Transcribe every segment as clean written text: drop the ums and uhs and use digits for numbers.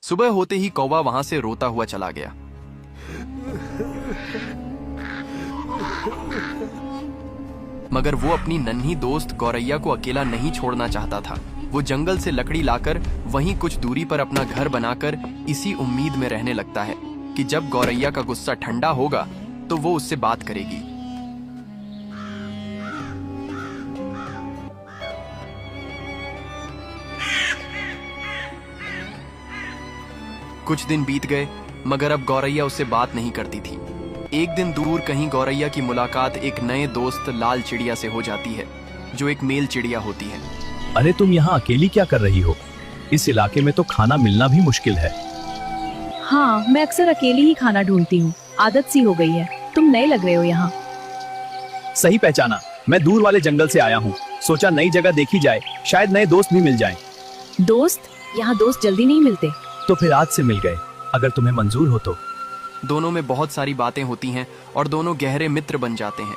सुबह होते ही कौवा वहां से रोता हुआ चला गया। मगर वो अपनी नन्ही दोस्त गौरैया को अकेला नहीं छोड़ना चाहता था। वो जंगल से लकड़ी लाकर वहीं कुछ दूरी पर अपना घर बनाकर इसी उम्मीद में रहने लगता है कि जब गौरैया का गुस्सा ठंडा होगा तो वो उससे बात करेगी। कुछ दिन बीत गए मगर अब गौरैया उससे बात नहीं करती थी। एक दिन दूर कहीं गौरैया की मुलाकात एक नए दोस्त लाल चिड़िया से हो जाती है, जो एक मेल चिड़िया होती है। अरे तुम यहाँ अकेली क्या कर रही हो? इस इलाके में तो खाना मिलना भी मुश्किल है। हाँ, मैं अक्सर अकेली ही खाना ढूंढती हूँ, आदत सी हो गई है। तुम नए लग रहे हो यहाँ। सही पहचाना, मैं दूर वाले जंगल से आया हूँ। सोचा नई जगह देखी जाए, शायद नए दोस्त भी मिल जाएं। दोस्त? यहाँ दोस्त जल्दी नहीं मिलते। तो फिर आज से मिल गए, अगर तुम्हें मंजूर हो तो। दोनों में बहुत सारी बातें होती हैं और दोनों गहरे मित्र बन जाते हैं।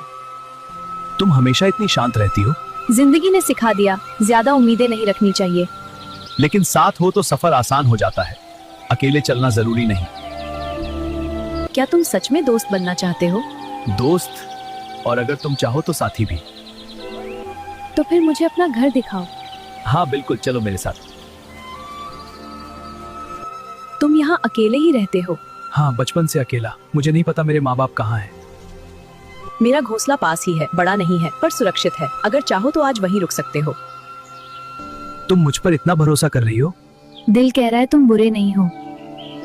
तुम हमेशा इतनी शांत रहती हो। जिंदगी ने सिखा दिया, ज्यादा उम्मीदें नहीं रखनी चाहिए। लेकिन साथ हो तो सफर आसान हो जाता है, अकेले चलना जरूरी नहीं। क्या तुम सच में दोस्त बनना चाहते हो? दोस्त, और अगर तुम चाहो तो साथी भी। तो फिर मुझे अपना घर दिखाओ। हाँ बिल्कुल, चलो मेरे साथ। तुम यहाँ अकेले ही रहते हो? हाँ, बचपन से अकेला। मुझे नहीं पता मेरे माँ बाप कहाँ हैं। मेरा घोंसला पास ही है, बड़ा नहीं है पर सुरक्षित है। अगर चाहो तो आज वहीं रुक सकते हो। तुम मुझ पर इतना भरोसा कर रही हो? दिल कह रहा है तुम बुरे नहीं हो।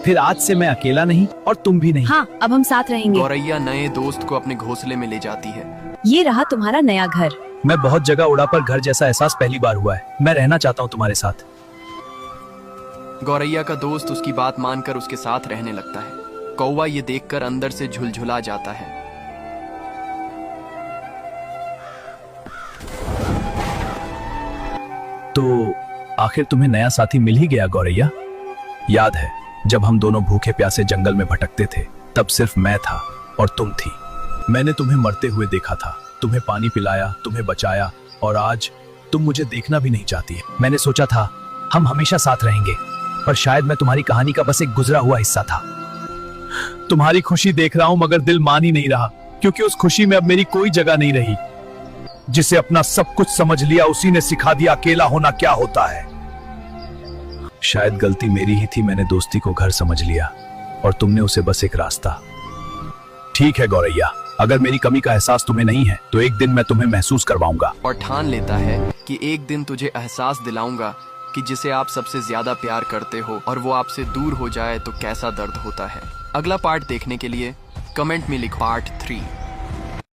फिर आज से मैं अकेला नहीं और तुम भी नहीं। हाँ, अब हम साथ रहेंगे। गौरैया नए दोस्त को अपने घोंसले में ले जाती है। ये रहा तुम्हारा नया घर। मैं बहुत जगह उड़ा पर घर जैसा एहसास पहली बार हुआ है। मैं रहना चाहता हूँ तुम्हारे साथ। गौरैया का दोस्त उसकी बात मानकर उसके साथ रहने लगता है। कौवा ये देखकर अंदर से झुलझुला जाता है। तो आखिर तुम्हें नया साथी मिल ही गया गौरैया। याद है जब हम दोनों भूखे प्यासे जंगल में भटकते थे, तब सिर्फ मैं था और तुम थी। मैंने तुम्हें मरते हुए देखा था, तुम्हें पानी पिलाया, तुम्हें बचाया, और आज तुम मुझे देखना भी नहीं चाहती है। मैंने सोचा था हम हमेशा साथ रहेंगे, पर शायद मैं तुम्हारी कहानी का बस एक गुजरा हुआ हिस्सा था। तुम्हारी खुशी देख रहा हूं मगर दिल मान ही नहीं रहा, क्योंकि उस खुशी में अब मेरी कोई जगह नहीं रही। जिसे अपना सब कुछ समझ लिया उसी ने सिखा दिया अकेला होना क्या होता है। शायद गलती मेरी ही थी, मैंने दोस्ती को घर समझ लिया और तुमने उसे बस एक रास्ता। ठीक है गौरैया, अगर मेरी कमी का एहसास तुम्हें नहीं है तो एक दिन मैं तुम्हें महसूस करवाऊंगा। और ठान लेता है कि एक दिन तुझे एहसास दिलाऊंगा कि जिसे आप सबसे ज्यादा प्यार करते हो और वो आपसे दूर हो जाए तो कैसा दर्द होता है। अगला पार्ट देखने के लिए कमेंट में लिखो पार्ट 3।